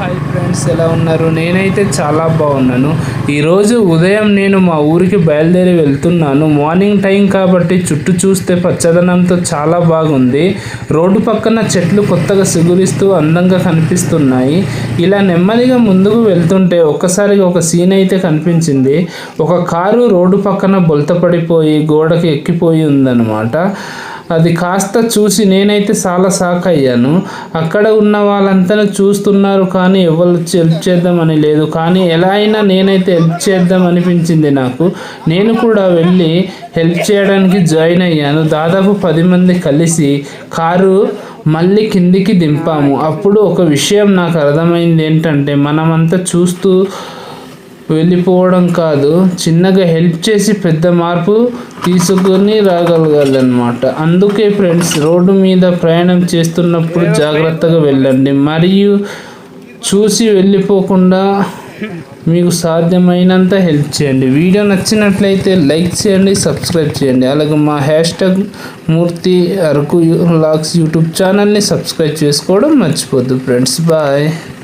Hi friends, ఎలా ఉన్నారు? నేనైతే చాలా బాగున్నాను. ఈరోజు ఉదయం నేను మా ఊరికి బయలుదేరి వెళ్తున్నాను. మార్నింగ్ టైం కాబట్టి చుట్టూ చూస్తే పచ్చదనంతో చాలా బాగుంది. రోడ్డు పక్కన చెట్లు కొత్తగా సిగురిస్తూ అందంగా కనిపిస్తున్నాయి. ఇలా నెమ్మదిగా ముందుకు వెళ్తుంటే ఒక్కసారిగా ఒక సీన్ అయితే కనిపించింది. ఒక కారు రోడ్డు పక్కన బొల్తపడిపోయి గోడకి ఎక్కిపోయి ఉందన్నమాట. అది కాస్త చూసి నేనైతే చాలా షాక్ అయ్యాను. అక్కడ ఉన్న వాళ్ళంతా చూస్తున్నారు కానీ ఎవరు హెల్ప్ చేద్దామని లేదు. కానీ ఎలా అయినా నేనైతే హెల్ప్ చేద్దాం అనిపించింది నాకు. నేను కూడా వెళ్ళి హెల్ప్ చేయడానికి జాయిన్ అయ్యాను. దాదాపు 10 మంది కలిసి కారు మళ్ళీ కిందికి దింపాము. అప్పుడు ఒక విషయం నాకు అర్థమైంది. ఏంటంటే మనమంతా చూస్తూ వెళ్ళిపోవడం కాదు, చిన్నగా హెల్ప్ చేసి పెద్ద మార్పు తీసుకొని రాగలగాలన్నమాట. అందుకే ఫ్రెండ్స్, రోడ్డు మీద ప్రయాణం చేస్తున్నప్పుడు జాగ్రత్తగా వెళ్ళండి మరియు చూసి వెళ్ళిపోకుండా మీకు సాధ్యమైనంత హెల్ప్ చేయండి. వీడియో నచ్చినట్లయితే లైక్ చేయండి, సబ్స్క్రైబ్ చేయండి. అలాగే మా #మూర్తి అరకు వ్లాగ్స్ యూట్యూబ్ ఛానల్ని సబ్స్క్రైబ్ చేసుకోవడం మర్చిపోద్దు ఫ్రెండ్స్. బాయ్.